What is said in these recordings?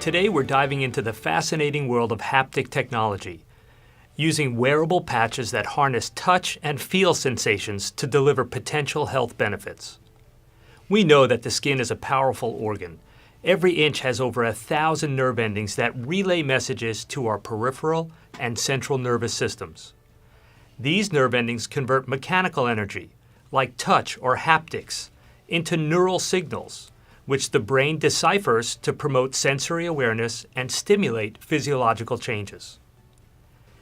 Today we're diving into the fascinating world of haptic technology, using wearable patches that harness touch and feel sensations to deliver potential health benefits. We know that the skin is a powerful organ. Every inch has over 1,000 nerve endings that relay messages to our peripheral and central nervous systems. These nerve endings convert mechanical energy, like touch or haptics, into neural signals, which the brain deciphers to promote sensory awareness and stimulate physiological changes.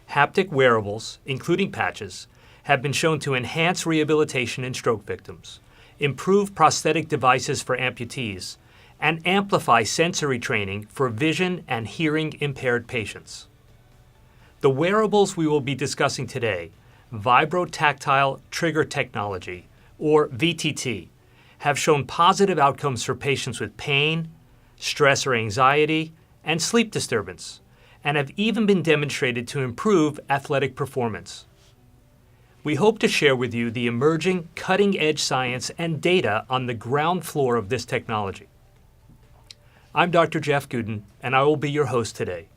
Haptic wearables, including patches, have been shown to enhance rehabilitation in stroke victims, improve prosthetic devices for amputees, and amplify sensory training for vision and hearing impaired patients. The wearables we will be discussing today, vibrotactile trigger technology, or VTT, have shown positive outcomes for patients with pain, stress or anxiety, and sleep disturbance, and have even been demonstrated to improve athletic performance. We hope to share with you the emerging cutting-edge science and data on the ground floor of this technology. I'm Dr. Jeff Gooden, and I will be your host today.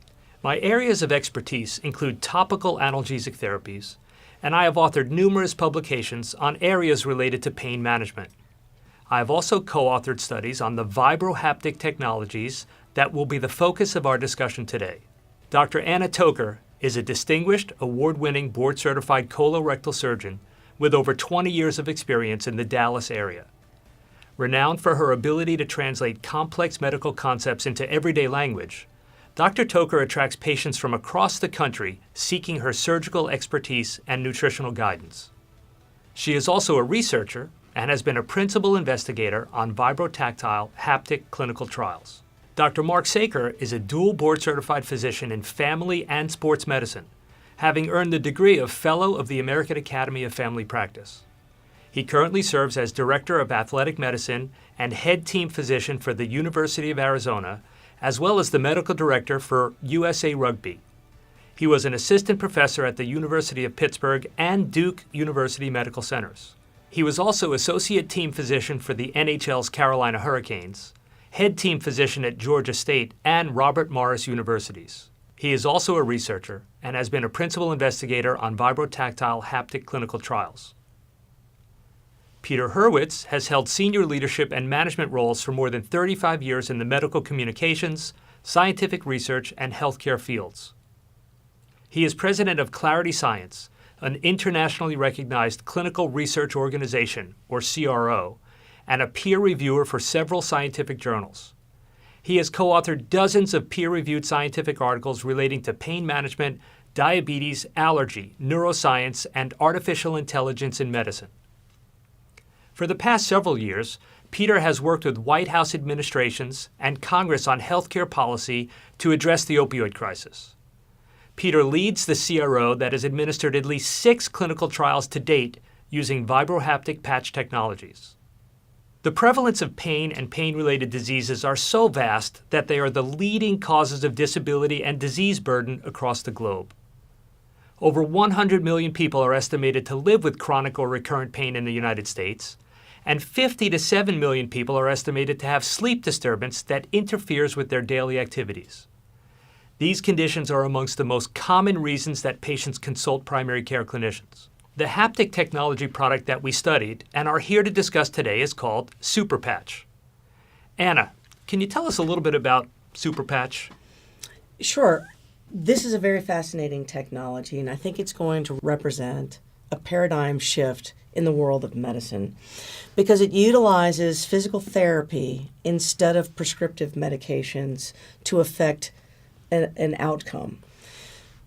My areas of expertise include topical analgesic therapies, and I have authored numerous publications on areas related to pain management. I have also co-authored studies on the vibrohaptic technologies that will be the focus of our discussion today. Dr. Anna Toker is a distinguished, award-winning, board-certified colorectal surgeon with over 20 years of experience in the Dallas area. Renowned for her ability to translate complex medical concepts into everyday language, Dr. Toker attracts patients from across the country seeking her surgical expertise and nutritional guidance. She is also a researcher and has been a principal investigator on vibrotactile haptic clinical trials. Dr. Mark Saker is a dual board-certified physician in family and sports medicine, having earned the degree of Fellow of the American Academy of Family Practice. He currently serves as Director of Athletic Medicine and Head Team Physician for the University of Arizona, as well as the Medical Director for USA Rugby. He was an assistant professor at the University of Pittsburgh and Duke University Medical Centers. He was also Associate Team Physician for the NHL's Carolina Hurricanes, Head Team Physician at Georgia State and Robert Morris Universities. He is also a researcher and has been a principal investigator on vibrotactile haptic clinical trials. Peter Hurwitz has held senior leadership and management roles for more than 35 years in the medical communications, scientific research, and healthcare fields. He is president of Clarity Science, an internationally recognized clinical research organization, or CRO, and a peer reviewer for several scientific journals. He has co-authored dozens of peer-reviewed scientific articles relating to pain management, diabetes, allergy, neuroscience, and artificial intelligence in medicine. For the past several years, Peter has worked with White House administrations and Congress on healthcare policy to address the opioid crisis. Peter leads the CRO that has administered at least 6 clinical trials to date using vibrohaptic patch technologies. The prevalence of pain and pain-related diseases are so vast that they are the leading causes of disability and disease burden across the globe. Over 100 million people are estimated to live with chronic or recurrent pain in the United States, and 50 to 7 million people are estimated to have sleep disturbance that interferes with their daily activities. These conditions are amongst the most common reasons that patients consult primary care clinicians. The haptic technology product that we studied and are here to discuss today is called SuperPatch. Anna, can you tell us a little bit about SuperPatch? Sure. This is a very fascinating technology, and I think it's going to represent a paradigm shift in the world of medicine because it utilizes physical therapy instead of prescriptive medications to affect an outcome.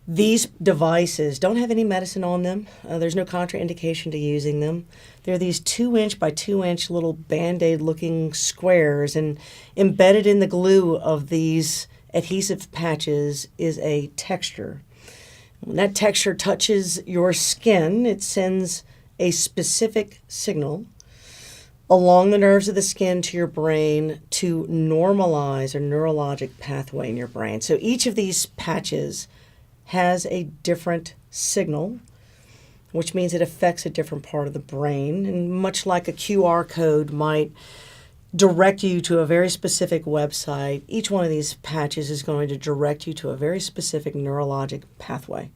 These devices don't have any medicine on them. There's no contraindication to using them. They're these 2-inch by 2-inch little Band-Aid looking squares, and embedded in the glue of these adhesive patches is a texture. When that texture touches your skin, it sends a specific signal along the nerves of the skin to your brain to normalize a neurologic pathway in your brain. So each of these patches has a different signal, which means it affects a different part of the brain. And much like a QR code might direct you to a very specific website. Each one of these patches is going to direct you to a very specific neurologic pathway.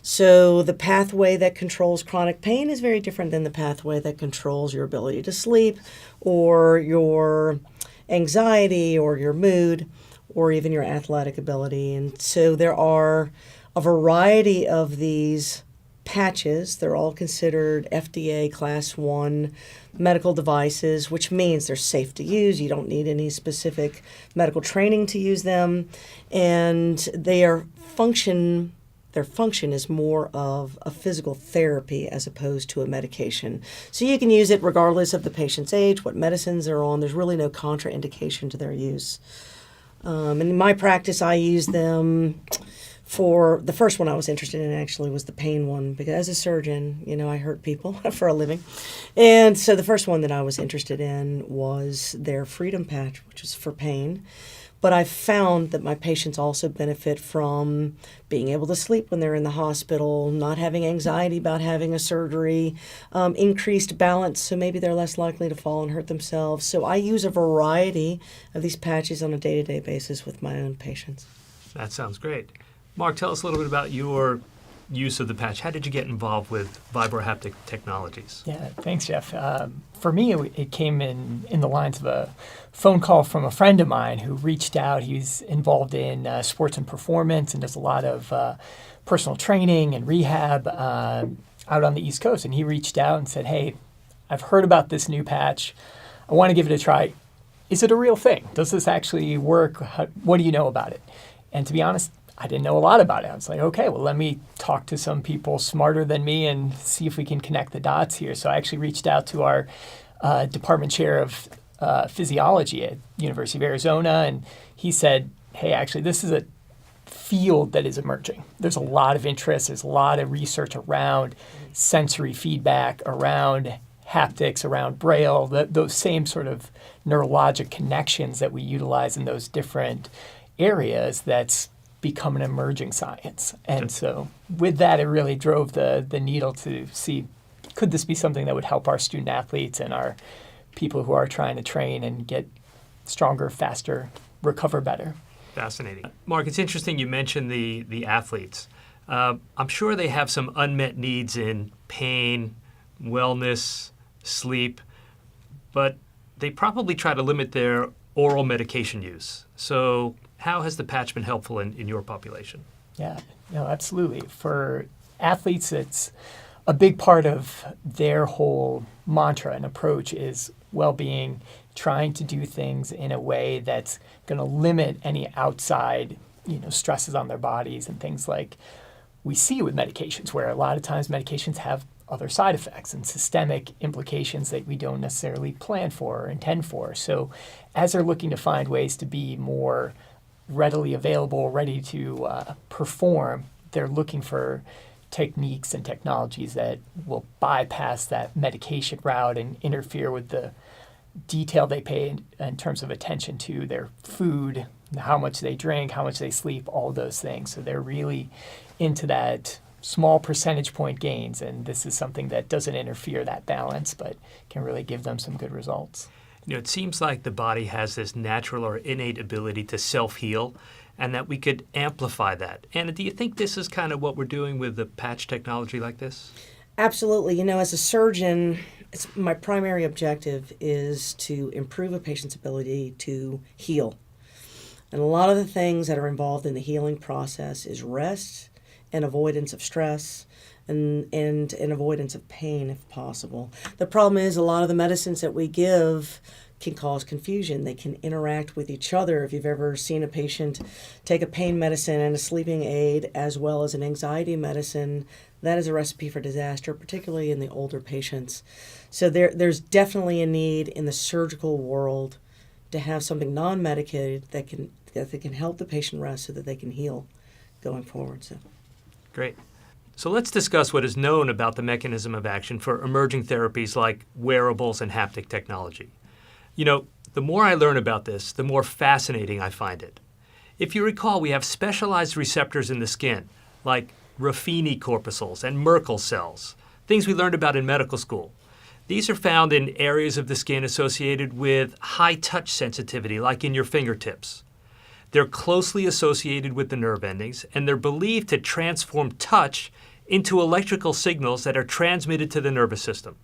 So the pathway that controls chronic pain is very different than the pathway that controls your ability to sleep or your anxiety or your mood or even your athletic ability. And so there are a variety of these patches. They're all considered FDA Class 1 medical devices, which means they're safe to use. You don't need any specific medical training to use them. And their function is more of a physical therapy as opposed to a medication. So you can use it regardless of the patient's age, what medicines they're on. There's really no contraindication to their use. And in my practice, I use them for the first one I was interested in actually was the pain one, because as a surgeon, I hurt people for a living. And so the first one that I was interested in was their Freedom Patch, which is for pain. But I found that my patients also benefit from being able to sleep when they're in the hospital, not having anxiety about having a surgery, increased balance, so maybe they're less likely to fall and hurt themselves. So I use a variety of these patches on a day-to-day basis with my own patients. That sounds great. Mark, tell us a little bit about your use of the patch. How did you get involved with vibrohaptic technologies? Yeah, thanks, Jeff. For me, it came in the lines of a phone call from a friend of mine who reached out. He's involved in sports and performance and does a lot of personal training and rehab out on the East Coast. And he reached out and said, hey, I've heard about this new patch. I want to give it a try. Is it a real thing? Does this actually work? What do you know about it? And to be honest, I didn't know a lot about it. I was like, okay, well, let me talk to some people smarter than me and see if we can connect the dots here. So I actually reached out to our department chair of physiology at University of Arizona, and he said, hey, actually, this is a field that is emerging. There's a lot of interest. There's a lot of research around sensory feedback, around haptics, around Braille, those same sort of neurologic connections that we utilize in those different areas. That's become an emerging science. And so with that, it really drove the needle to see, could this be something that would help our student athletes and our people who are trying to train and get stronger, faster, recover better? Fascinating. Mark, it's interesting you mentioned the athletes. I'm sure they have some unmet needs in pain, wellness, sleep, but they probably try to limit their oral medication use. So how has the patch been helpful in your population? Yeah, no, absolutely. For athletes, it's a big part of their whole mantra and approach is well-being, trying to do things in a way that's going to limit any outside, stresses on their bodies and things like we see with medications, where a lot of times medications have other side effects and systemic implications that we don't necessarily plan for or intend for. So as they're looking to find ways to be more readily available, ready to perform, they're looking for techniques and technologies that will bypass that medication route and interfere with the detail they pay in terms of attention to their food, how much they drink, how much they sleep, all those things. So they're really into that small percentage point gains, and this is something that doesn't interfere that balance, but can really give them some good results. It seems like the body has this natural or innate ability to self-heal, and that we could amplify that. Anna, do you think this is kind of what we're doing with the patch technology like this? Absolutely. As a surgeon, my primary objective is to improve a patient's ability to heal. And a lot of the things that are involved in the healing process is rest and avoidance of stress and avoidance of pain if possible. The problem is a lot of the medicines that we give can cause confusion. They can interact with each other. If you've ever seen a patient take a pain medicine and a sleeping aid as well as an anxiety medicine, that is a recipe for disaster, particularly in the older patients. So there's definitely a need in the surgical world to have something non-medicated that can help the patient rest so that they can heal going forward. So. Great. So let's discuss what is known about the mechanism of action for emerging therapies like wearables and haptic technology. The more I learn about this, the more fascinating I find it. If you recall, we have specialized receptors in the skin, like Ruffini corpuscles and Merkel cells, things we learned about in medical school. These are found in areas of the skin associated with high touch sensitivity, like in your fingertips. They're closely associated with the nerve endings, and they're believed to transform touch into electrical signals that are transmitted to the nervous system.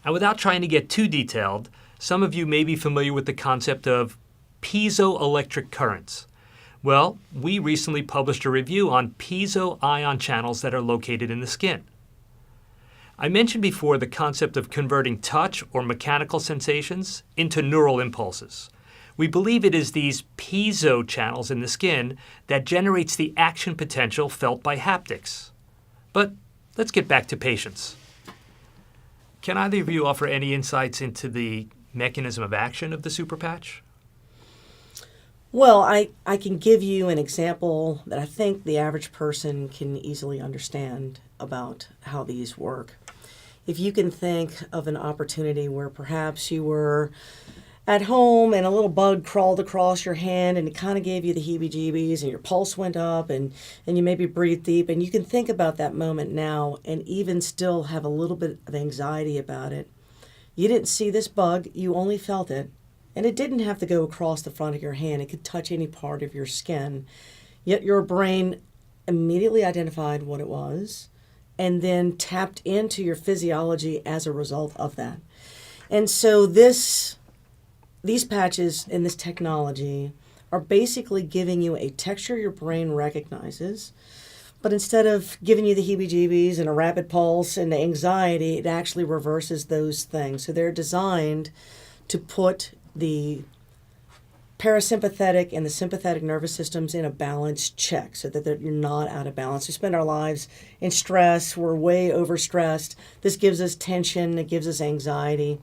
And without trying to get too detailed, some of you may be familiar with the concept of piezoelectric currents. Well, we recently published a review on piezo ion channels that are located in the skin. I mentioned before the concept of converting touch or mechanical sensations into neural impulses. We believe it is these piezo channels in the skin that generates the action potential felt by haptics. But let's get back to patients. Can either of you offer any insights into the mechanism of action of the super patch? Well, I can give you an example that I think the average person can easily understand about how these work. If you can think of an opportunity where perhaps you were at home and a little bug crawled across your hand and it kind of gave you the heebie-jeebies and your pulse went up and you maybe breathed deep, and you can think about that moment now and even still have a little bit of anxiety about it. You didn't see this bug, you only felt it, and it didn't have to go across the front of your hand. It could touch any part of your skin, yet your brain immediately identified what it was and then tapped into your physiology as a result of that. And so these patches and this technology are basically giving you a texture your brain recognizes, but instead of giving you the heebie-jeebies and a rapid pulse and the anxiety, it actually reverses those things. So they're designed to put the parasympathetic and the sympathetic nervous systems in a balanced check so that you're not out of balance. We spend our lives in stress. We're way overstressed. This gives us tension. It gives us anxiety.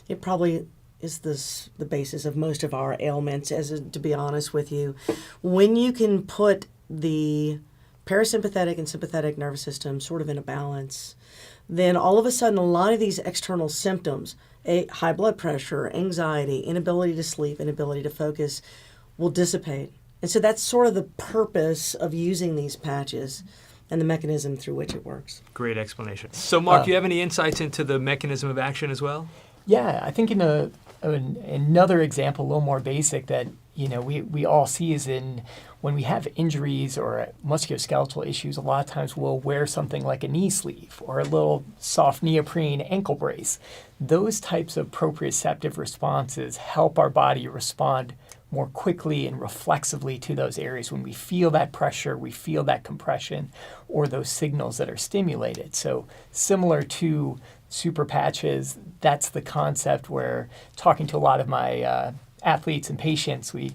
It probably is the basis of most of our ailments, to be honest with you. When you can put the parasympathetic and sympathetic nervous system sort of in a balance, then all of a sudden a lot of these external symptoms, high blood pressure, anxiety, inability to sleep, inability to focus, will dissipate. And so that's sort of the purpose of using these patches and the mechanism through which it works. Great explanation. So Mark, do you have any insights into the mechanism of action as well? Yeah, I think another example, a little more basic, that we all see is when we have injuries or musculoskeletal issues. A lot of times we'll wear something like a knee sleeve or a little soft neoprene ankle brace. Those types of proprioceptive responses help our body respond more quickly and reflexively to those areas when we feel that pressure, we feel that compression, or those signals that are stimulated. So similar to super patches, that's the concept where, talking to a lot of my athletes and patients, we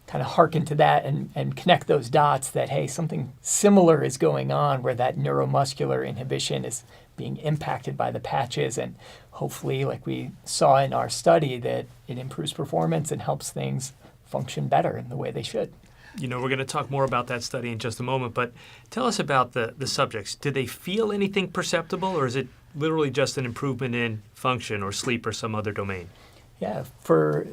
kind of hearken to that and connect those dots that, hey, something similar is going on where that neuromuscular inhibition is being impacted by the patches, and hopefully, like we saw in our study, that it improves performance and helps things function better in the way they should. We're going to talk more about that study in just a moment, but tell us about the subjects. Did they feel anything perceptible, or is it literally just an improvement in function or sleep or some other domain? Yeah,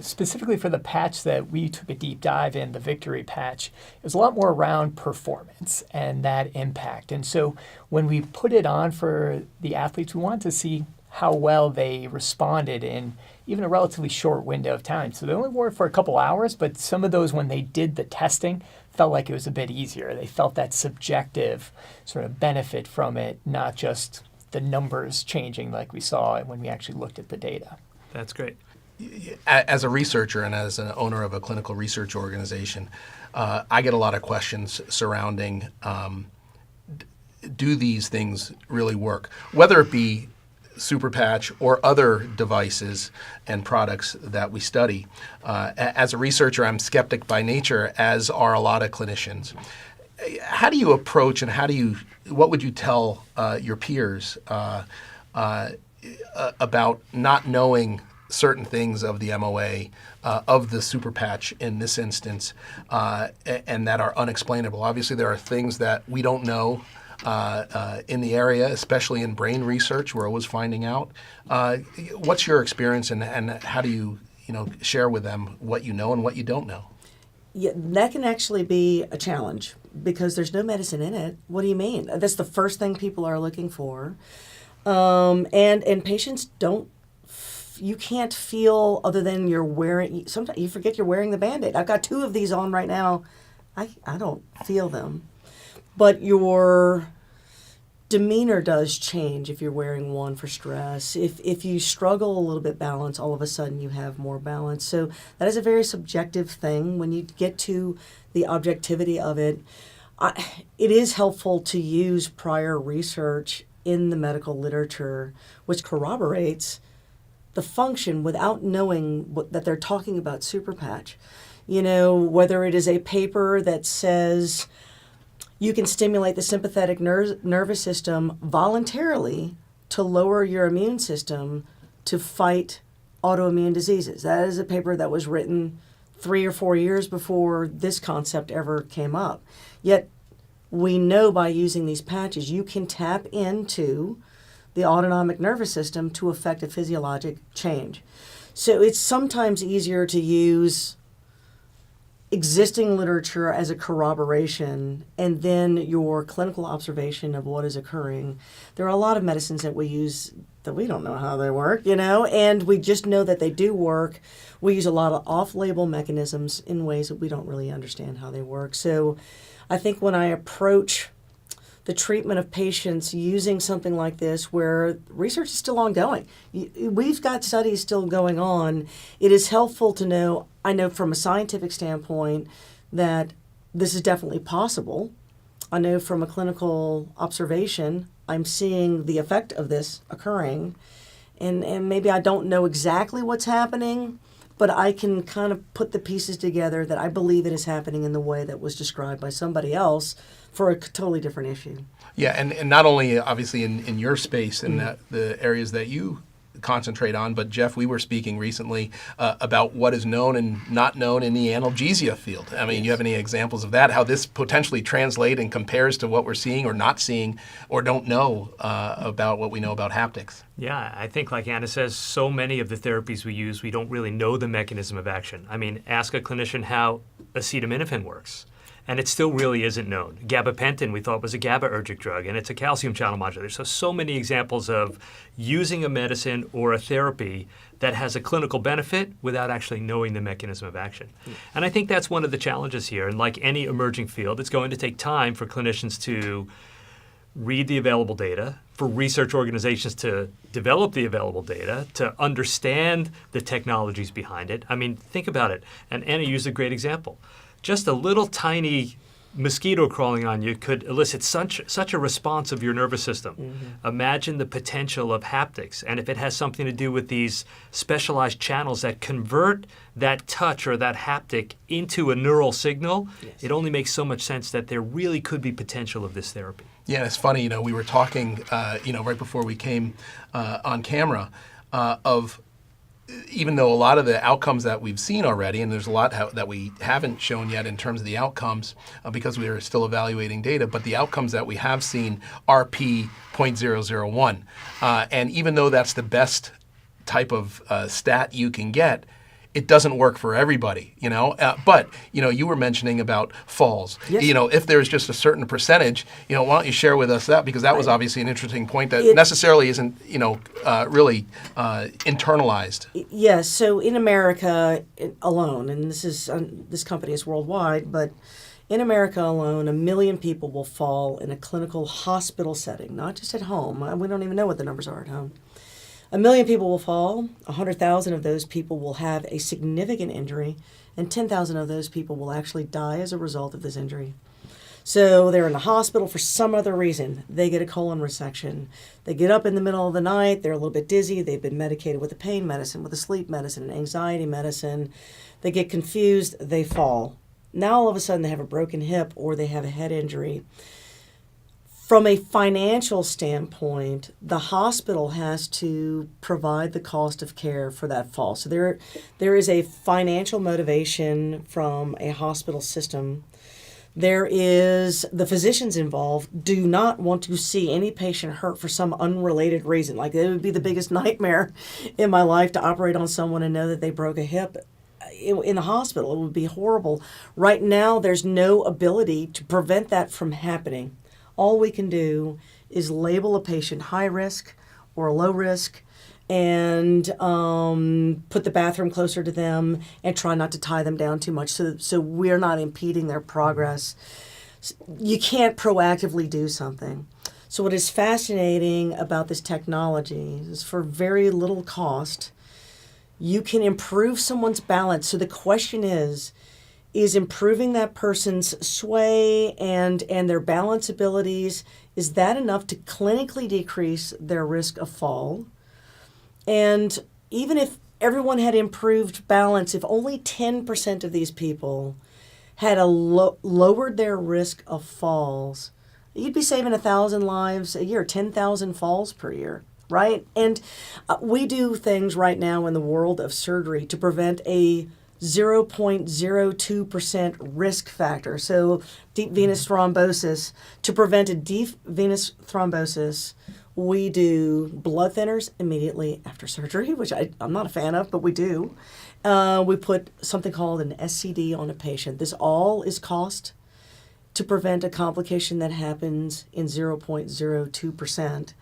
specifically for the patch that we took a deep dive in, the Victory patch, it was a lot more around performance and that impact. And so when we put it on for the athletes, we wanted to see how well they responded in even a relatively short window of time. So they only wore it for a couple hours, but some of those, when they did the testing, felt like it was a bit easier. They felt that subjective sort of benefit from it, not just the numbers changing like we saw when we actually looked at the data. That's great. As a researcher and as an owner of a clinical research organization, I get a lot of questions surrounding do these things really work? Whether it be super patch or other devices and products that we study. As a researcher, I'm skeptic by nature, as are a lot of clinicians. How do you approach and what would you tell your peers about not knowing certain things of the MOA, of the super patch in this instance, and that are unexplainable? Obviously, there are things that we don't know in the area, especially in brain research. We're always finding out. What's your experience, and how do you share with them what you know and what you don't know? Yeah, that can actually be a challenge because there's no medicine in it. What do you mean? That's the first thing people are looking for. And patients don't you can't feel other than you're wearing. Sometimes you forget you're wearing the Band-Aid. I've got 2 of these on right now. I don't feel them, but your demeanor does change if you're wearing one for stress. If you struggle a little bit balance, all of a sudden you have more balance. So that is a very subjective thing. When you get to the objectivity of it, it is helpful to use prior research in the medical literature, which corroborates the function without knowing that they're talking about super patch. You know, whether it is a paper that says you can stimulate the sympathetic nervous system voluntarily to lower your immune system to fight autoimmune diseases. That is a paper that was written 3 or 4 years before this concept ever came up. Yet we know by using these patches you can tap into the autonomic nervous system to affect a physiologic change. So it's sometimes easier to use existing literature as a corroboration and then your clinical observation of what is occurring. There are a lot of medicines that we use that we don't know how they work, you know, and we just know that they do work. We use a lot of off-label mechanisms in ways that we don't really understand how they work. So I think when I approach the treatment of patients using something like this where research is still ongoing, we've got studies still going on, it is helpful to know, I know from a scientific standpoint that this is definitely possible. I know from a clinical observation, I'm seeing the effect of this occurring. And maybe I don't know exactly what's happening, but I can kind of put the pieces together that I believe it is happening in the way that was described by somebody else for a totally different issue. Yeah, and not only obviously in your space and the areas that you concentrate on, but Jeff, we were speaking recently about what is known and not known in the analgesia field. I mean, you have any examples of that, how this potentially translates and compares to what we're seeing or not seeing or don't know about what we know about haptics? Yeah, I think like Anna says, so many of the therapies we use, we don't really know the mechanism of action. I mean, ask a clinician how acetaminophen works, and it still really isn't known. Gabapentin we thought was a GABAergic drug, and it's a calcium channel modulator. So many examples of using a medicine or a therapy that has a clinical benefit without actually knowing the mechanism of action. And I think that's one of the challenges here. And like any emerging field, it's going to take time for clinicians to read the available data, for research organizations to develop the available data, to understand the technologies behind it. I mean, think about it. And Anna used a great example. Just a little tiny mosquito crawling on you could elicit such a response of your nervous system. Mm-hmm. Imagine the potential of haptics. And if it has something to do with these specialized channels that convert that touch or that haptic into a neural signal, it only makes so much sense that there really could be potential of this therapy. Yeah, it's funny, you know, we were talking, right before we came on camera of even though a lot of the outcomes that we've seen already, and there's a lot that we haven't shown yet in terms of the outcomes because we are still evaluating data, but the outcomes that we have seen are P.001. And even though that's the best type of stat you can get, it doesn't work for everybody, you know. But, you know, you were mentioning about falls. Yes. You know, if there's just a certain percentage, you know, why don't you share with us that? Because that was obviously an interesting point that necessarily isn't, you know, really internalized. Yes. So in America alone, and this company is worldwide, but in America alone, 1 million people will fall in a clinical hospital setting, not just at home. We don't even know what the numbers are at home. 1 million people will fall, 100,000 of those people will have a significant injury, and 10,000 of those people will actually die as a result of this injury. So they're in the hospital for some other reason. They get a colon resection. They get up in the middle of the night, they're a little bit dizzy, they've been medicated with a pain medicine, with a sleep medicine, an anxiety medicine. They get confused, they fall. Now all of a sudden they have a broken hip or they have a head injury. From a financial standpoint, the hospital has to provide the cost of care for that fall. So there is a financial motivation from a hospital system. There is the physicians involved do not want to see any patient hurt for some unrelated reason. Like it would be the biggest nightmare in my life to operate on someone and know that they broke a hip in the hospital. It would be horrible. Right now, there's no ability to prevent that from happening. All we can do is label a patient high risk or low risk and put the bathroom closer to them and try not to tie them down too much so we're not impeding their progress. You can't proactively do something. So what is fascinating about this technology is for very little cost, you can improve someone's balance. So the question is improving that person's sway and their balance abilities, is that enough to clinically decrease their risk of fall? And even if everyone had improved balance, if only 10% of these people had lowered their risk of falls, you'd be saving 1,000 lives a year, 10,000 falls per year, right? And we do things right now in the world of surgery to prevent a 0.02% risk factor. So deep venous thrombosis, to prevent a deep venous thrombosis, we do blood thinners immediately after surgery, which I'm not a fan of, but we do. We put something called an SCD on a patient. This all is cost to prevent a complication that happens in 0.02%.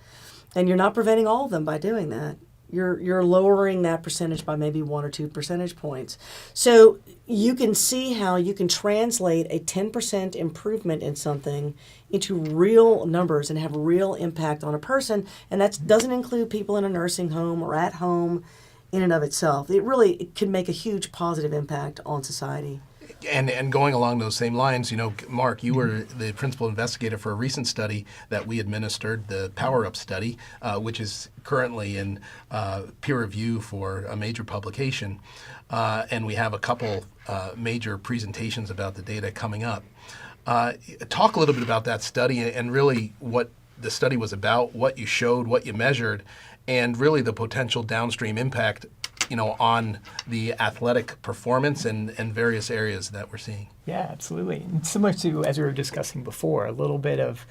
And you're not preventing all of them by doing that. You're lowering that percentage by maybe 1 or 2 percentage points. So you can see how you can translate a 10% improvement in something into real numbers and have real impact on a person. And that doesn't include people in a nursing home or at home in and of itself. It can make a huge positive impact on society. And going along those same lines, Mark, you were the principal investigator for a recent study that we administered, the Power Up study, which is currently in peer review for a major publication. And we have a couple major presentations about the data coming up. Talk a little bit about that study and really what the study was about, what you showed, what you measured, and really the potential downstream impact on the athletic performance and various areas that we're seeing. Yeah, absolutely. And similar to, as we were discussing before, a little bit of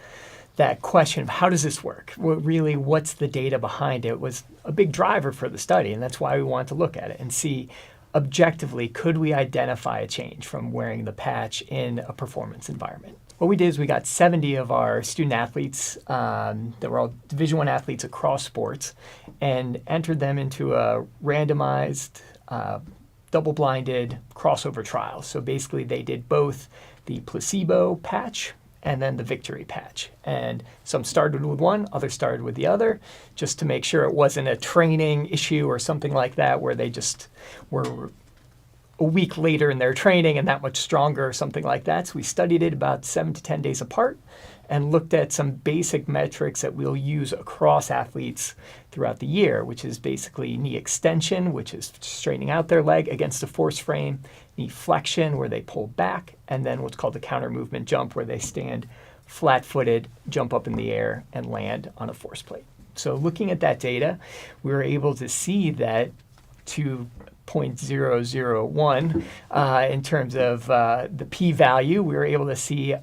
that question of how does this work? What's the data behind it was a big driver for the study, and that's why we wanted to look at it and see objectively, could we identify a change from wearing the patch in a performance environment? What we did is we got 70 of our student athletes that were all Division I athletes across sports and entered them into a randomized, double-blinded crossover trial. So basically they did both the placebo patch and then the victory patch. And some started with one, others started with the other, just to make sure it wasn't a training issue or something like that where they just were a week later in their training and that much stronger or something like that. So we studied it about 7 to 10 days apart and looked at some basic metrics that we'll use across athletes throughout the year, which is basically knee extension, which is straightening out their leg against a force frame, knee flexion, where they pull back, and then what's called the counter movement jump, where they stand flat-footed, jump up in the air, and land on a force plate. So looking at that data, we were able to see that to 0.001 in terms of the p-value, we were able to see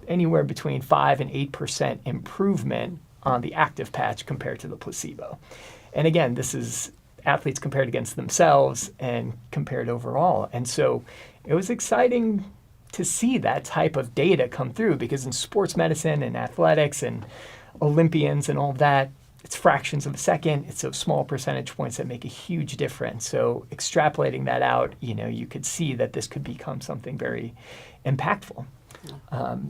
anywhere between 5 and 8% improvement on the active patch compared to the placebo. And again, this is athletes compared against themselves and compared overall. And so it was exciting to see that type of data come through, because in sports medicine and athletics and Olympians and all of that, it's fractions of a second. It's those small percentage points that make a huge difference. So extrapolating that out, you could see that this could become something very impactful.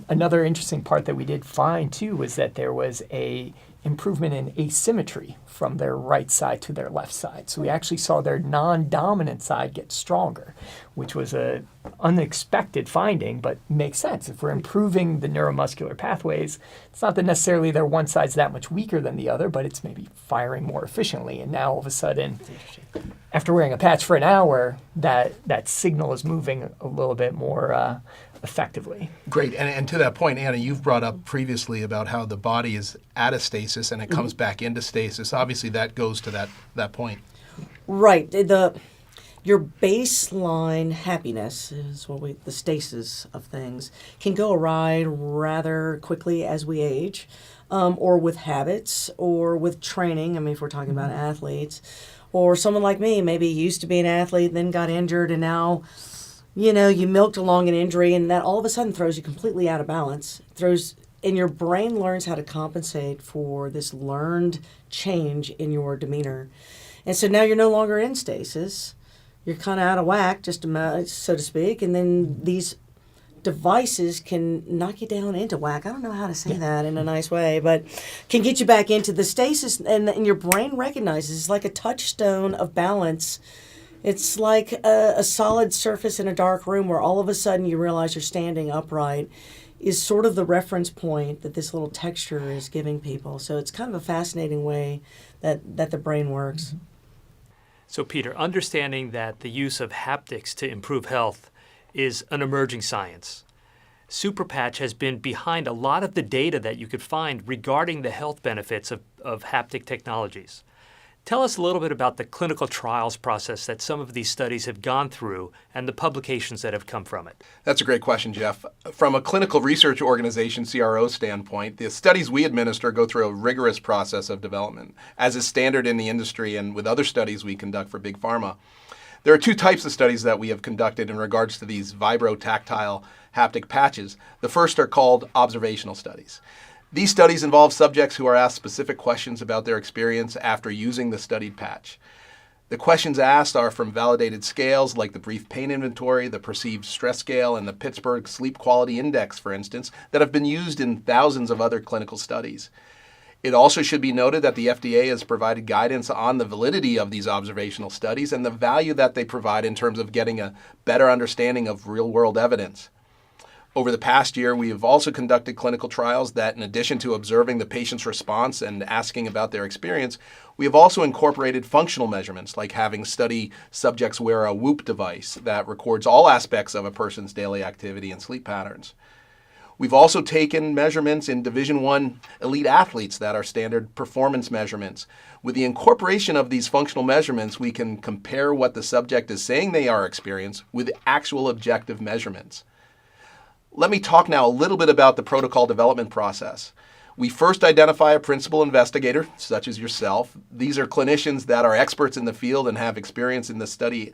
Another interesting part that we did find too was that there was a improvement in asymmetry from their right side to their left side. So we actually saw their non-dominant side get stronger, which was an unexpected finding, but makes sense. If we're improving the neuromuscular pathways, it's not that necessarily their one side's that much weaker than the other, but it's maybe firing more efficiently. And now all of a sudden, after wearing a patch for an hour, that signal is moving a little bit more effectively. Great. And to that point, Anna, you've brought up previously about how the body is at a stasis and it comes back into stasis. Obviously, that goes to that point. Right. Your baseline happiness is the stasis of things can go awry rather quickly as we age, or with habits, or with training. I mean, if we're talking about athletes, or someone like me, maybe used to be an athlete, then got injured, and now, you milked along an injury, and that all of a sudden throws you completely out of balance. And your brain learns how to compensate for this learned change in your demeanor. And so now you're no longer in stasis. You're kind of out of whack, just so to speak, and then these devices can knock you down into whack. I don't know how to say that in a nice way, but can get you back into the stasis, and your brain recognizes it's like a touchstone of balance. It's like a solid surface in a dark room where all of a sudden you realize you're standing upright is sort of the reference point that this little texture is giving people. So it's kind of a fascinating way that the brain works. Mm-hmm. So Peter, understanding that the use of haptics to improve health is an emerging science. Superpatch has been behind a lot of the data that you could find regarding the health benefits of haptic technologies. Tell us a little bit about the clinical trials process that some of these studies have gone through and the publications that have come from it. That's a great question, Jeff. From a clinical research organization, CRO standpoint, the studies we administer go through a rigorous process of development, as is standard in the industry and with other studies we conduct for big pharma. There are two types of studies that we have conducted in regards to these vibrotactile haptic patches. The first are called observational studies. These studies involve subjects who are asked specific questions about their experience after using the studied patch. The questions asked are from validated scales like the Brief Pain Inventory, the Perceived Stress Scale, and the Pittsburgh Sleep Quality Index, for instance, that have been used in thousands of other clinical studies. It also should be noted that the FDA has provided guidance on the validity of these observational studies and the value that they provide in terms of getting a better understanding of real-world evidence. Over the past year, we have also conducted clinical trials that, in addition to observing the patient's response and asking about their experience, we have also incorporated functional measurements, like having study subjects wear a Whoop device that records all aspects of a person's daily activity and sleep patterns. We've also taken measurements in Division I elite athletes that are standard performance measurements. With the incorporation of these functional measurements, we can compare what the subject is saying they are experiencing with actual objective measurements. Let me talk now a little bit about the protocol development process. We first identify a principal investigator, such as yourself. These are clinicians that are experts in the field and have experience in the study,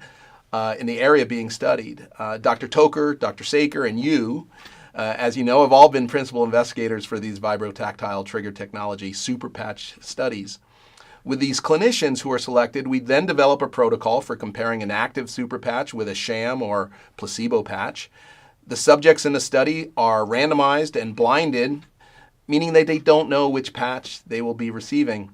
in the area being studied. Dr. Toker, Dr. Saker, and you, as you know, have all been principal investigators for these vibrotactile trigger technology superpatch studies. With these clinicians who are selected, we then develop a protocol for comparing an active superpatch with a sham or placebo patch. The subjects in the study are randomized and blinded, meaning that they don't know which patch they will be receiving.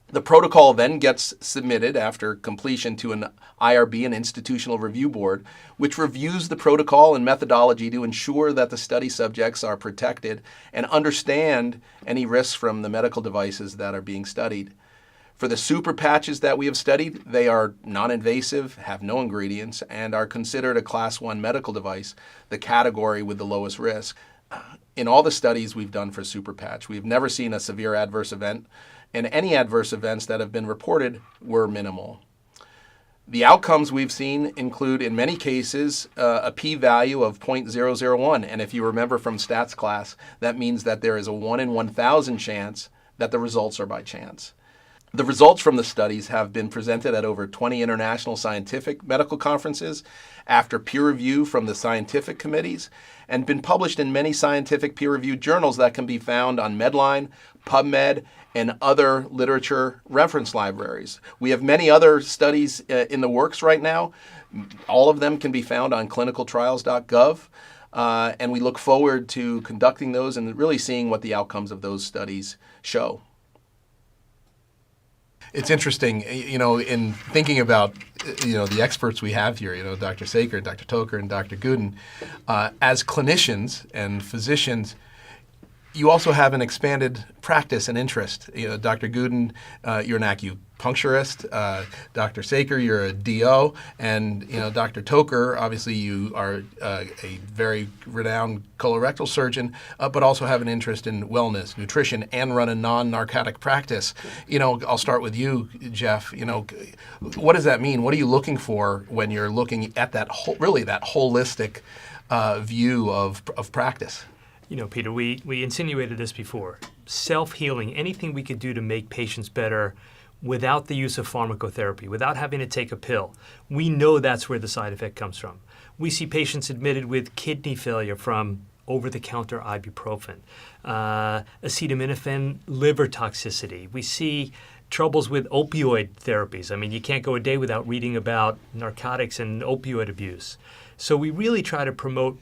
The protocol then gets submitted after completion to an IRB, an institutional review board, which reviews the protocol and methodology to ensure that the study subjects are protected and understand any risks from the medical devices that are being studied. For the super patches that we have studied, they are non-invasive, have no ingredients, and are considered a Class 1 medical device, the category with the lowest risk. In all the studies we've done for super patch, we've never seen a severe adverse event, and any adverse events that have been reported were minimal. The outcomes we've seen include, in many cases, a p-value of 0.001, and if you remember from stats class, that means that there is a 1 in 1,000 chance that the results are by chance. The results from the studies have been presented at over 20 international scientific medical conferences after peer review from the scientific committees and been published in many scientific peer-reviewed journals that can be found on Medline, PubMed, and other literature reference libraries. We have many other studies in the works right now. All of them can be found on clinicaltrials.gov, and we look forward to conducting those and really seeing what the outcomes of those studies show. It's interesting, in thinking about, the experts we have here, Dr. Saker, Dr. Toker, and Dr. Gooden, as clinicians and physicians, you also have an expanded practice and interest. Dr. Gooden, you're an acupuncturist. Dr. Saker, you're a DO. And, Dr. Toker, obviously you are a very renowned colorectal surgeon, but also have an interest in wellness, nutrition, and run a non-narcotic practice. I'll start with you, Jeff. What does that mean? What are you looking for when you're looking at that holistic view of practice? Peter, we insinuated this before. Self-healing, anything we could do to make patients better without the use of pharmacotherapy, without having to take a pill. We know that's where the side effect comes from. We see patients admitted with kidney failure from over-the-counter ibuprofen, acetaminophen liver toxicity. We see troubles with opioid therapies. I mean, you can't go a day without reading about narcotics and opioid abuse. So we really try to promote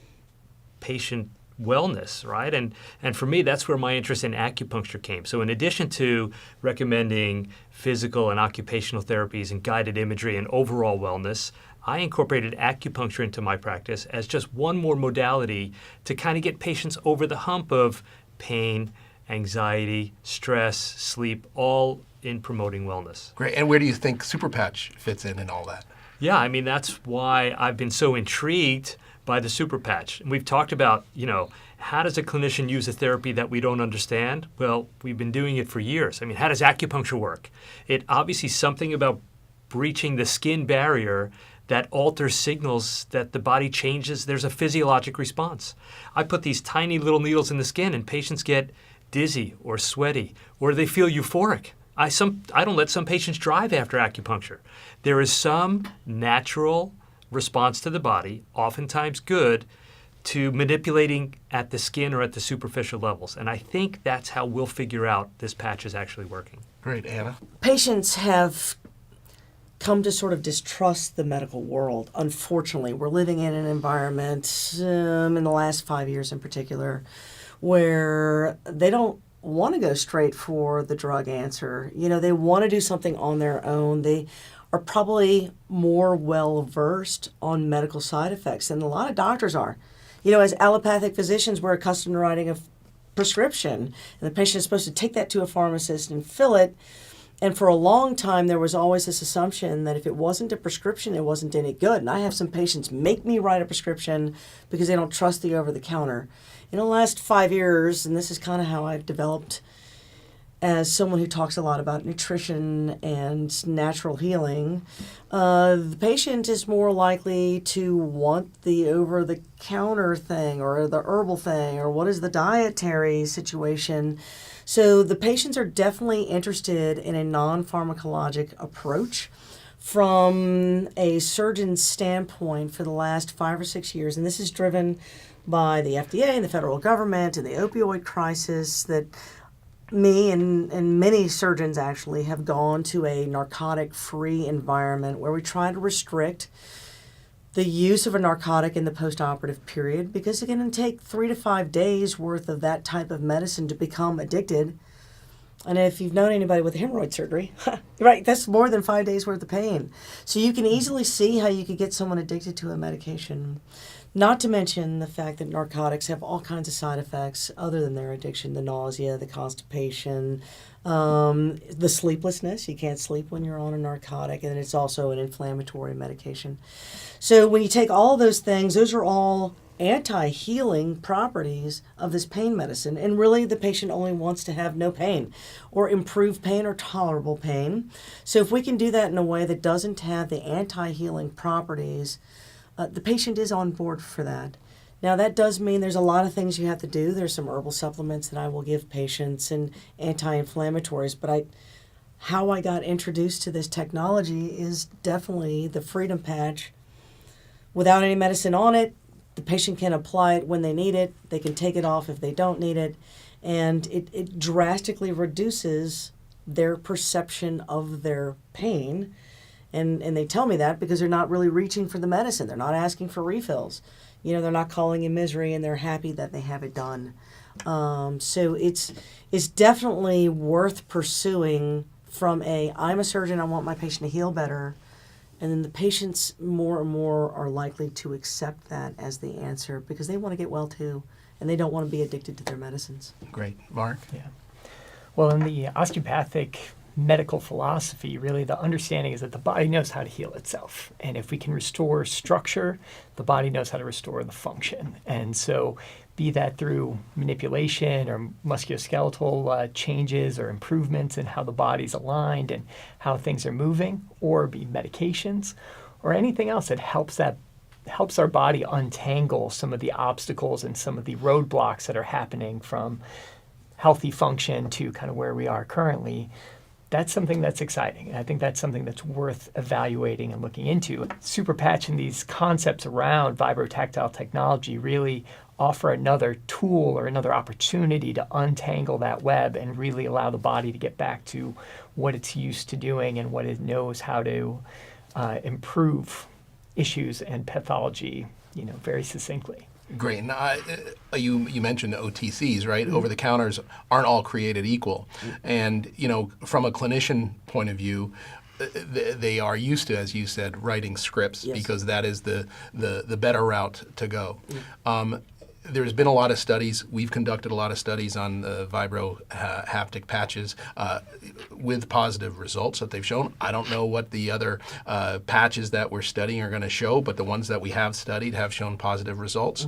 patient wellness, right? And for me, that's where my interest in acupuncture came. So in addition to recommending physical and occupational therapies and guided imagery and overall wellness, I incorporated acupuncture into my practice as just one more modality to kind of get patients over the hump of pain, anxiety, stress, sleep, all in promoting wellness. Great. And where do you think Super Patch fits in all that? Yeah, I mean, that's why I've been so intrigued by the Super Patch. And we've talked about, how does a clinician use a therapy that we don't understand? Well, we've been doing it for years. I mean, how does acupuncture work? It obviously something about breaching the skin barrier that alters signals that the body changes. There's a physiologic response. I put these tiny little needles in the skin and patients get dizzy or sweaty or they feel euphoric. I don't let some patients drive after acupuncture. There is some natural response to the body, oftentimes good, to manipulating at the skin or at the superficial levels. And I think that's how we'll figure out this patch is actually working. Great. Anna? Patients have come to sort of distrust the medical world. Unfortunately, we're living in an environment, in the last 5 years in particular, where they don't want to go straight for the drug answer. They want to do something on their own. They are probably more well-versed on medical side effects than a lot of doctors are. As allopathic physicians, we're accustomed to writing a prescription, and the patient is supposed to take that to a pharmacist and fill it. And for a long time, there was always this assumption that if it wasn't a prescription, it wasn't any good. And I have some patients make me write a prescription because they don't trust the over-the-counter. In the last 5 years, and this is kind of how I've developed as someone who talks a lot about nutrition and natural healing, the patient is more likely to want the over-the-counter thing or the herbal thing or what is the dietary situation. So the patients are definitely interested in a non-pharmacologic approach. From a surgeon's standpoint for the last 5 or 6 years, and this is driven by the FDA and the federal government and the opioid crisis, that me and many surgeons actually have gone to a narcotic-free environment where we try to restrict the use of a narcotic in the postoperative period, because it can take 3 to 5 days worth of that type of medicine to become addicted. And if you've known anybody with hemorrhoid surgery, right, that's more than 5 days worth of pain. So you can easily see how you could get someone addicted to a medication. Not to mention the fact that narcotics have all kinds of side effects other than their addiction, the nausea, the constipation, the sleeplessness. You can't sleep when you're on a narcotic, and it's also an inflammatory medication. So when you take all those things, those are all anti-healing properties of this pain medicine. And really, the patient only wants to have no pain or improve pain or tolerable pain. So if we can do that in a way that doesn't have the anti-healing properties, the patient is on board for that. Now, that does mean there's a lot of things you have to do. There's some herbal supplements that I will give patients and anti-inflammatories, but how I got introduced to this technology is definitely the Freedom Patch. Without any medicine on it, the patient can apply it when they need it. They can take it off if they don't need it. And it drastically reduces their perception of their pain. And they tell me that because they're not really reaching for the medicine. They're not asking for refills. They're not calling in misery, and they're happy that they have it done. So it's definitely worth pursuing from I'm a surgeon, I want my patient to heal better. And then the patients more and more are likely to accept that as the answer because they want to get well too, and they don't want to be addicted to their medicines. Great. Mark? Yeah. Well, in the osteopathic medical philosophy, really the understanding is that the body knows how to heal itself. And if we can restore structure, the body knows how to restore the function. And so be that through manipulation or musculoskeletal changes or improvements in how the body's aligned and how things are moving, or be medications or anything else that helps our body untangle some of the obstacles and some of the roadblocks that are happening from healthy function to kind of where we are currently. that's something that's exciting. And I think that's something that's worth evaluating and looking into. Super patch and these concepts around vibrotactile technology really offer another tool or another opportunity to untangle that web and really allow the body to get back to what it's used to doing and what it knows how to improve issues and pathology, very succinctly. Great. And you mentioned the OTCs, right? Mm-hmm. Over-the-counters aren't all created equal. Mm-hmm. And, from a clinician point of view, they are used to, as you said, writing scripts. Yes. Because that is the better route to go. Mm-hmm. There's been a lot of studies. We've conducted a lot of studies on the vibro-haptic patches with positive results that they've shown. I don't know what the other patches that we're studying are going to show, but the ones that we have studied have shown positive results.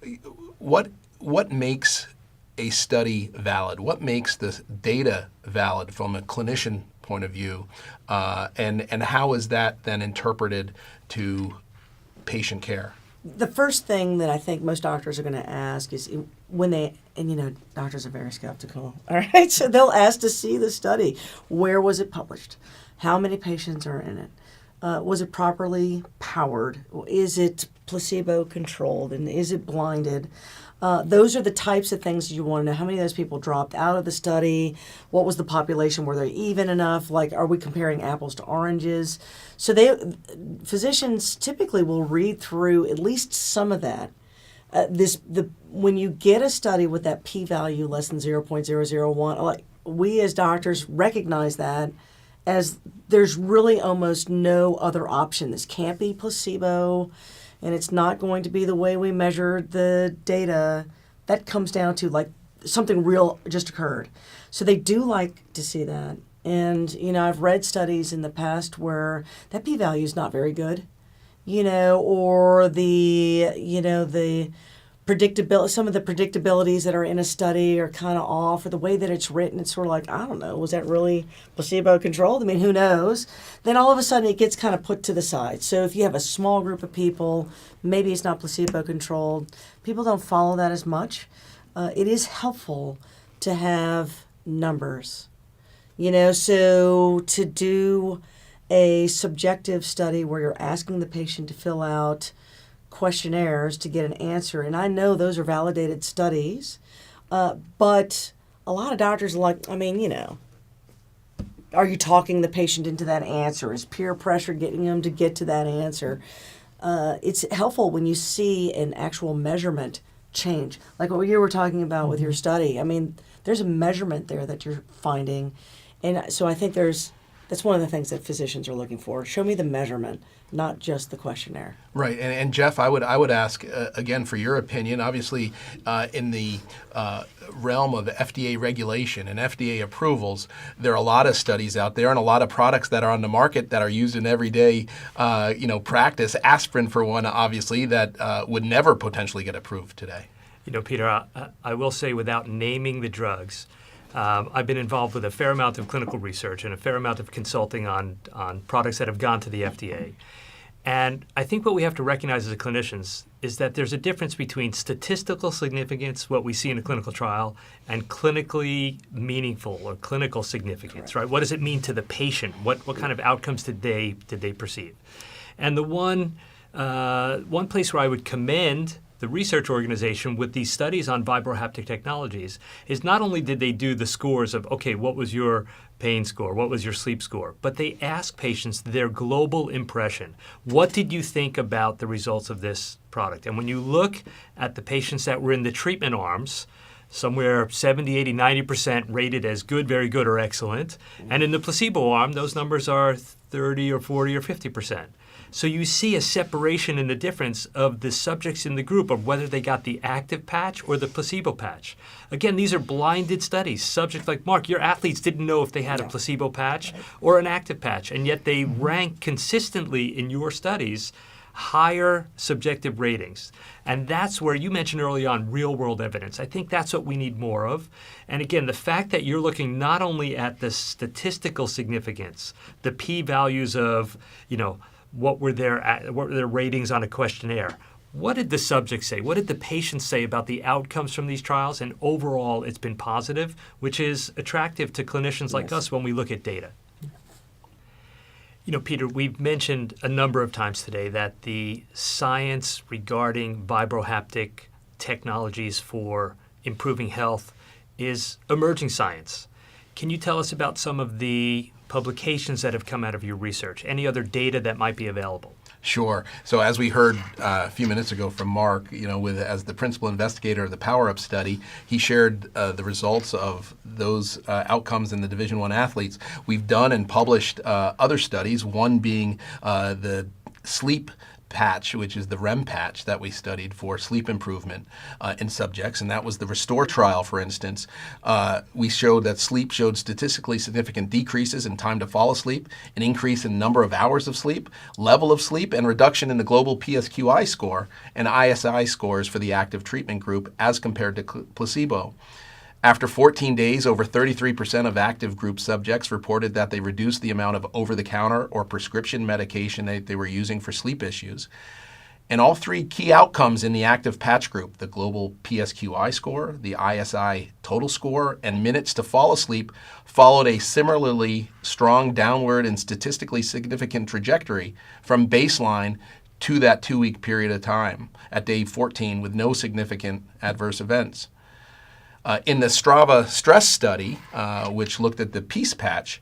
Mm-hmm. What makes a study valid? What makes the data valid from a clinician point of view? And how is that then interpreted to patient care? The first thing that I think most doctors are going to ask is when they, doctors are very skeptical, all right? So they'll ask to see the study. Where was it published? How many patients are in it? Was it properly powered? Is it placebo controlled? And is it blinded? Those are the types of things you want to know. How many of those people dropped out of the study? What was the population? Were they even enough? Like, are we comparing apples to oranges? So physicians typically will read through at least some of that. When you get a study with that p-value less than 0.001, like we as doctors recognize that as there's really almost no other option. This can't be placebo. And it's not going to be the way we measure the data. That comes down to like something real just occurred. So they do like to see that. And, I've read studies in the past where that p-value is not very good, or the predictability, some of the predictabilities that are in a study are kind of off, or the way that it's written, it's sort of like, I don't know, was that really placebo controlled? I mean, who knows? Then all of a sudden it gets kind of put to the side. So if you have a small group of people, maybe it's not placebo controlled. People don't follow that as much. It is helpful to have numbers, so to do a subjective study where you're asking the patient to fill out questionnaires to get an answer. And I know those are validated studies, but a lot of doctors are like, are you talking the patient into that answer? Is peer pressure getting them to get to that answer? It's helpful when you see an actual measurement change. Like what you were talking about with your study. There's a measurement there that you're finding. And so I think that's one of the things that physicians are looking for. Show me the measurement, not just the questionnaire. Right, and Jeff, I would ask again for your opinion. Obviously, in the realm of FDA regulation and FDA approvals, there are a lot of studies out there and a lot of products that are on the market that are used in everyday, practice. Aspirin, for one, obviously, that would never potentially get approved today. Peter, I will say, without naming the drugs, I've been involved with a fair amount of clinical research and a fair amount of consulting on products that have gone to the FDA. And I think what we have to recognize as clinicians is that there's a difference between statistical significance, what we see in a clinical trial, and clinically meaningful or clinical significance, right? What does it mean to the patient? What kind of outcomes did they perceive? And the one place where I would commend the research organization with these studies on vibrohaptic technologies is not only did they do the scores of, okay, what was your pain score, what was your sleep score, but they asked patients their global impression. What did you think about the results of this product? And when you look at the patients that were in the treatment arms, somewhere 70, 80, 90% rated as good, very good, or excellent. And in the placebo arm, those numbers are 30 or 40 or 50%. So you see a separation in the difference of the subjects in the group of whether they got the active patch or the placebo patch. Again, these are blinded studies. Subjects like Mark, your athletes didn't know if they had a placebo patch or an active patch, and yet they rank consistently in your studies higher subjective ratings. And that's where you mentioned early on real-world evidence. I think that's what we need more of. And again, the fact that you're looking not only at the statistical significance, the p-values of, what were their ratings on a questionnaire, What did the subjects say? What did the patients say about the outcomes from these trials? And overall, it's been positive, which is attractive to clinicians like us when we look at data. You know, Peter, we've mentioned a number of times today that the science regarding vibrohaptic technologies for improving health is emerging science. Can you tell us about some of the publications that have come out of your research? Any other data that might be available? Sure. So as we heard a few minutes ago from Mark, as the principal investigator of the Power Up study, he shared the results of those outcomes in the Division I athletes. We've done and published other studies, one being the sleep patch, which is the REM patch that we studied for sleep improvement in subjects, and that was the RESTORE trial, for instance. We showed that sleep showed statistically significant decreases in time to fall asleep, an increase in number of hours of sleep, level of sleep, and reduction in the global PSQI score and ISI scores for the active treatment group as compared to placebo. After 14 days, over 33% of active group subjects reported that they reduced the amount of over-the-counter or prescription medication that they were using for sleep issues. And all three key outcomes in the active patch group, the global PSQI score, the ISI total score, and minutes to fall asleep, followed a similarly strong downward and statistically significant trajectory from baseline to that 2-week period of time at day 14 with no significant adverse events. In the Strava stress study, which looked at the PEACE patch,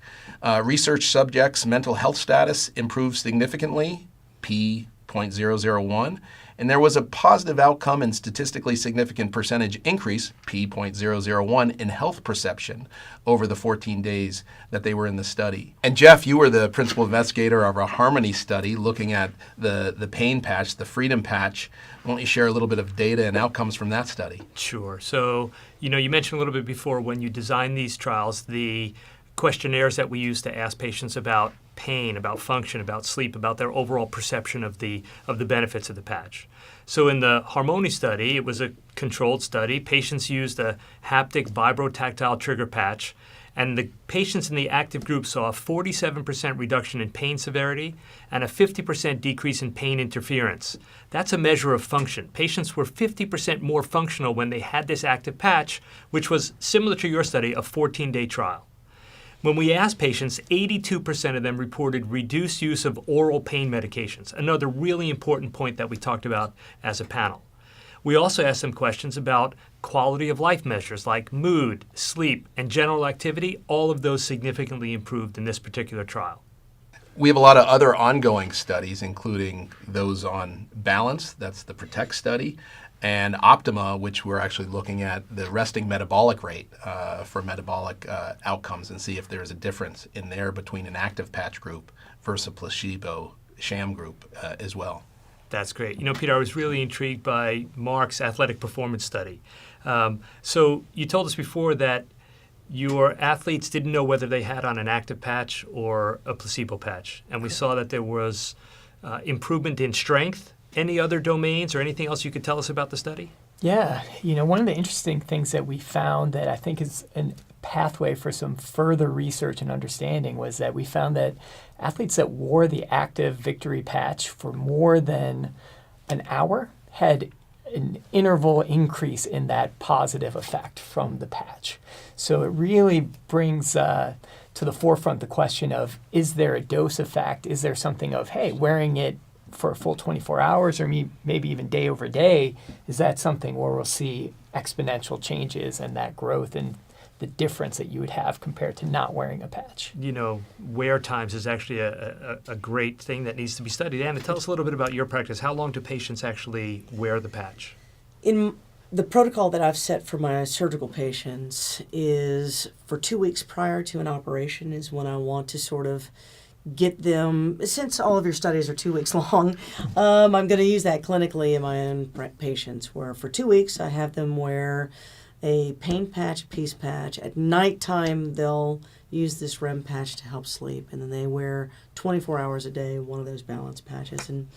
research subjects' mental health status improved significantly, p.001, and there was a positive outcome and statistically significant percentage increase, p.001, in health perception over the 14 days that they were in the study. And Jeff, you were the principal investigator of our Harmony study looking at the pain patch, the freedom patch. Why don't you share a little bit of data and outcomes from that study? Sure. So, you mentioned a little bit before when you designed these trials, the questionnaires that we use to ask patients about pain, about function, about sleep, about their overall perception of the benefits of the patch. So in the Harmony study, it was a controlled study. Patients used a haptic vibrotactile trigger patch, and the patients in the active group saw a 47% reduction in pain severity and a 50% decrease in pain interference. That's a measure of function. Patients were 50% more functional when they had this active patch, which was similar to your study, a 14-day trial. When we asked patients, 82% of them reported reduced use of oral pain medications, another really important point that we talked about as a panel. We also asked them questions about quality of life measures like mood, sleep, and general activity. All of those significantly improved in this particular trial. We have a lot of other ongoing studies, including those on balance, that's the PROTECT study, and Optima, which we're actually looking at the resting metabolic rate for metabolic outcomes and see if there's a difference in there between an active patch group versus a placebo sham group as well. That's great. Peter, I was really intrigued by Mark's athletic performance study. So you told us before that your athletes didn't know whether they had on an active patch or a placebo patch, and we saw that there was improvement in strength. Any other domains or anything else you could tell us about the study? Yeah, one of the interesting things that we found that I think is a pathway for some further research and understanding was that we found that athletes that wore the active Victory patch for more than an hour had an interval increase in that positive effect from the patch. So it really brings to the forefront the question of, is there a dose effect? Is there something of, hey, wearing it for a full 24 hours or maybe even day over day, is that something where we'll see exponential changes and that growth and the difference that you would have compared to not wearing a patch? Wear times is actually a great thing that needs to be studied. Anna, tell us a little bit about your practice. How long do patients actually wear the patch? In the protocol that I've set for my surgical patients is for 2 weeks prior to an operation is when I want to sort of get them, since all of your studies are 2 weeks long, I'm going to use that clinically in my own patients, where for 2 weeks I have them wear a pain patch, PEACE patch. At nighttime, they'll use this REM patch to help sleep, and then they wear 24 hours a day one of those balance patches. And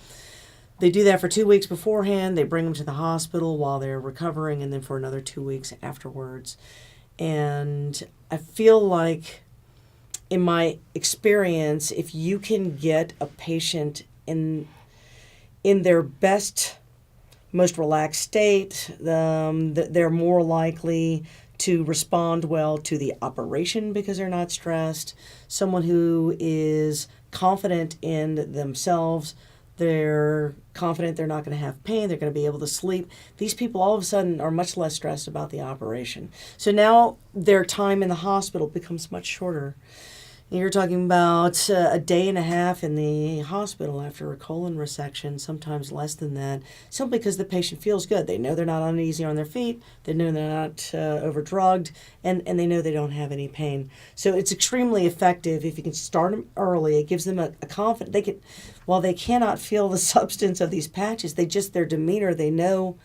they do that for 2 weeks beforehand. They bring them to the hospital while they're recovering, and then for another 2 weeks afterwards. And I feel like, in my experience, if you can get a patient in their best most relaxed state. They're more likely to respond well to the operation because they're not stressed. Someone who is confident in themselves, they're confident they're not going to have pain, they're going to be able to sleep. These people all of a sudden are much less stressed about the operation. So now their time in the hospital becomes much shorter. You're talking about a day and a half in the hospital after a colon resection, sometimes less than that, simply because the patient feels good. They know they're not uneasy on their feet, they know they're not overdrugged, and they know they don't have any pain. So it's extremely effective if you can start them early. It gives them a confidence. While they cannot feel the substance of these patches, their demeanor, they know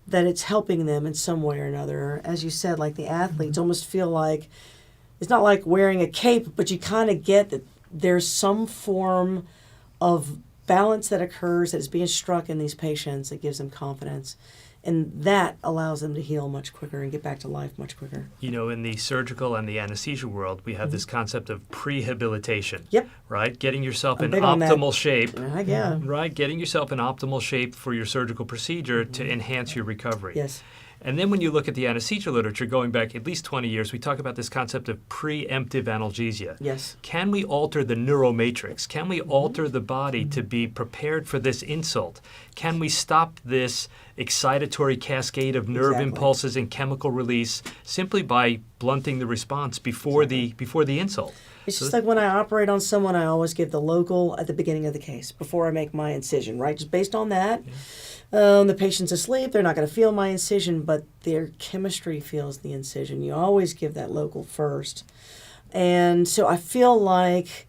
that it's helping them in some way or another. As you said, like the athletes almost feel like, it's not like wearing a cape, but you kind of get that there's some form of balance that occurs that is being struck in these patients that gives them confidence. And that allows them to heal much quicker and get back to life much quicker. You know, in the surgical and the anesthesia world, we have this concept of prehabilitation. Yep. Right? Getting yourself in big on that. optimal shape. Yeah. Right? Getting yourself in optimal shape for your surgical procedure to enhance your recovery. Yes. And then when you look at the anesthesia literature, going back at least 20 years, we talk about this concept of preemptive analgesia. Yes. Can we alter the neuromatrix? Can we alter the body to be prepared for this insult? Can we stop this excitatory cascade of nerve impulses and chemical release simply by blunting the response before the insult? It's just like when I operate on someone, I always give the local at the beginning of the case before I make my incision, right? Just based on that. Yeah. The patient's asleep, they're not going to feel my incision, but their chemistry feels the incision. You always give that local first. And so I feel like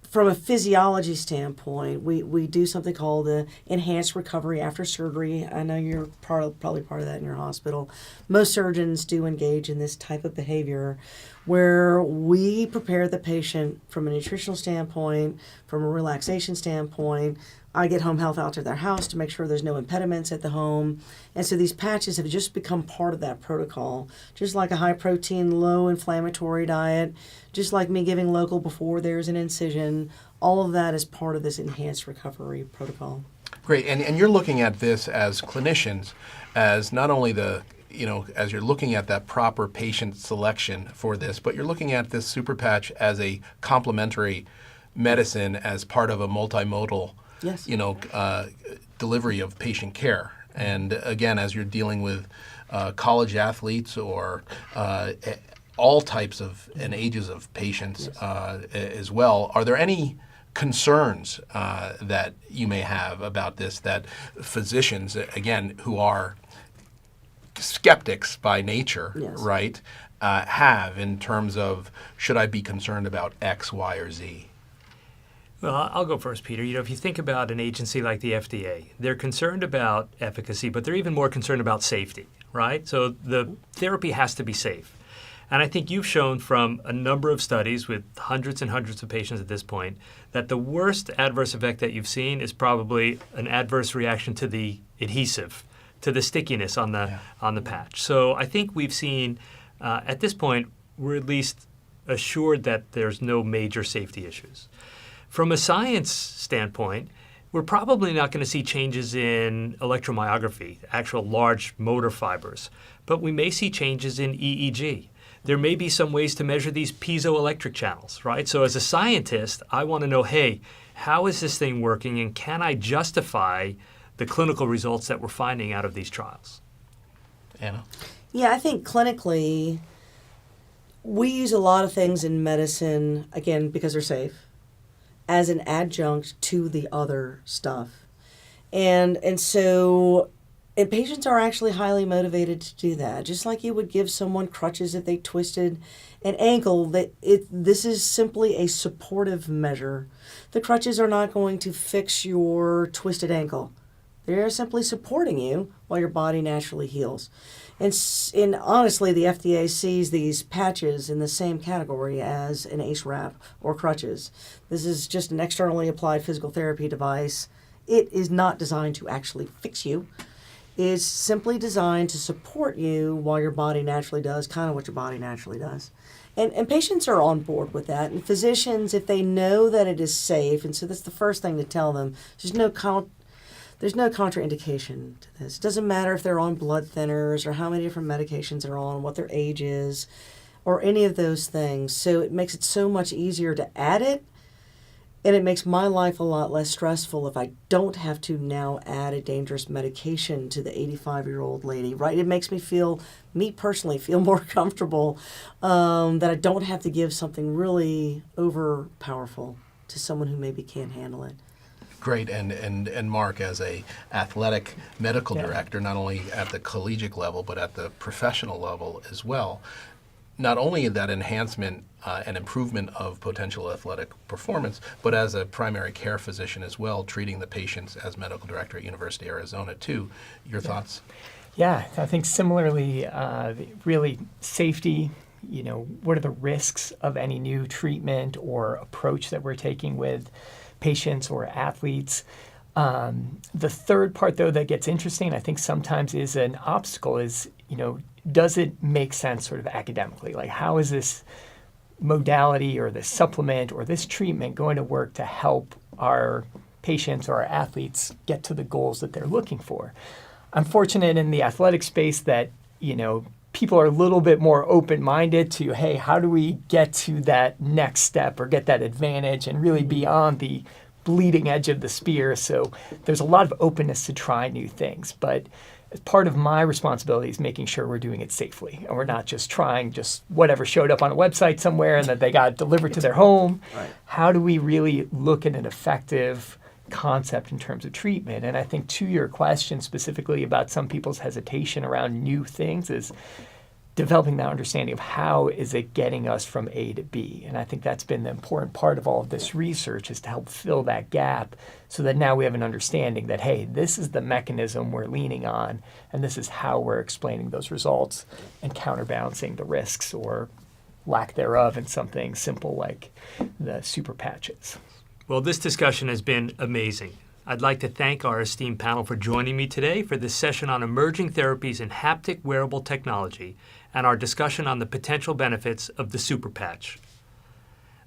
from a physiology standpoint, we do something called the enhanced recovery after surgery. I know you're probably part of that in your hospital. Most surgeons do engage in this type of behavior where we prepare the patient from a nutritional standpoint, from a relaxation standpoint. I get home health out to their house to make sure there's no impediments at the home. And so these patches have just become part of that protocol, just like a high protein, low inflammatory diet, just like me giving local before there's an incision. All of that is part of this enhanced recovery protocol. Great. And you're looking at this as clinicians, as not only as you're looking at that proper patient selection for this, but you're looking at this super patch as a complementary medicine as part of a multimodal Yes. Delivery of patient care. And again, as you're dealing with college athletes or all types of and ages of patients as well, are there any concerns that you may have about this that physicians, again, who are skeptics by nature, right, have in terms of should I be concerned about X, Y, or Z? Well, I'll go first, Peter. If you think about an agency like the FDA, they're concerned about efficacy, but they're even more concerned about safety, right? So the therapy has to be safe. And I think you've shown from a number of studies with hundreds and hundreds of patients at this point that the worst adverse effect that you've seen is probably an adverse reaction to the adhesive, to the stickiness on the patch. So I think we've seen, at this point, we're at least assured that there's no major safety issues. From a science standpoint, we're probably not going to see changes in electromyography, actual large motor fibers, but we may see changes in EEG. There may be some ways to measure these piezoelectric channels, right? So as a scientist, I want to know, hey, how is this thing working and can I justify the clinical results that we're finding out of these trials? Anna? Yeah, I think clinically, we use a lot of things in medicine, again, because they're safe, as an adjunct to the other stuff. And patients are actually highly motivated to do that. Just like you would give someone crutches if they twisted an ankle, this is simply a supportive measure. The crutches are not going to fix your twisted ankle. They're simply supporting you while your body naturally heals. And honestly, the FDA sees these patches in the same category as an ACE wrap or crutches. This is just an externally applied physical therapy device. It is not designed to actually fix you. It's simply designed to support you while your body naturally does kind of what your body naturally does. And patients are on board with that. And physicians, if they know that it is safe, and so that's the first thing to tell them, there's There's no contraindication to this. It doesn't matter if they're on blood thinners or how many different medications they're on, what their age is, or any of those things. So it makes it so much easier to add it, and it makes my life a lot less stressful if I don't have to now add a dangerous medication to the 85-year-old lady, right? It makes me personally, feel more comfortable that I don't have to give something really overpowerful to someone who maybe can't handle it. Great, and Mark, as a athletic medical director, not only at the collegiate level, but at the professional level as well, not only that enhancement and improvement of potential athletic performance, but as a primary care physician as well, treating the patients as medical director at University of Arizona too. Your thoughts? Yeah, I think similarly, really safety, what are the risks of any new treatment or approach that we're taking with patients or athletes. The third part, though, that gets interesting, I think sometimes is an obstacle is, does it make sense sort of academically? Like, how is this modality or this supplement or this treatment going to work to help our patients or our athletes get to the goals that they're looking for? I'm fortunate in the athletic space that, people are a little bit more open-minded to, hey, how do we get to that next step or get that advantage and really be on the bleeding edge of the spear? So there's a lot of openness to try new things. But part of my responsibility is making sure we're doing it safely and we're not just trying just whatever showed up on a website somewhere and that they got delivered to their home. Right. How do we really look at an effective concept in terms of treatment? And I think to your question specifically about some people's hesitation around new things is developing that understanding of how is it getting us from A to B. And I think that's been the important part of all of this research, is to help fill that gap so that now we have an understanding that, hey, this is the mechanism we're leaning on and this is how we're explaining those results and counterbalancing the risks or lack thereof in something simple like the super patches. Well, this discussion has been amazing. I'd like to thank our esteemed panel for joining me today for this session on emerging therapies in haptic wearable technology and our discussion on the potential benefits of the super patch.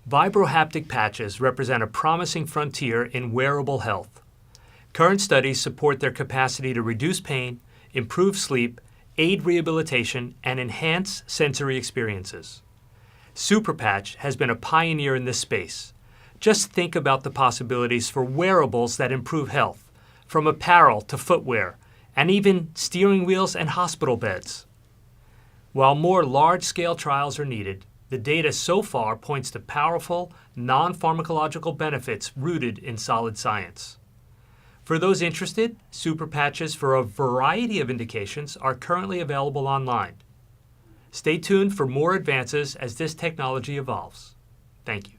Vibrohaptic patches represent a promising frontier in wearable health. Current studies support their capacity to reduce pain, improve sleep, aid rehabilitation, and enhance sensory experiences. Super patch has been a pioneer in this space. Just think about the possibilities for wearables that improve health, from apparel to footwear, and even steering wheels and hospital beds. While more large-scale trials are needed, the data so far points to powerful, non-pharmacological benefits rooted in solid science. For those interested, super patches for a variety of indications are currently available online. Stay tuned for more advances as this technology evolves. Thank you.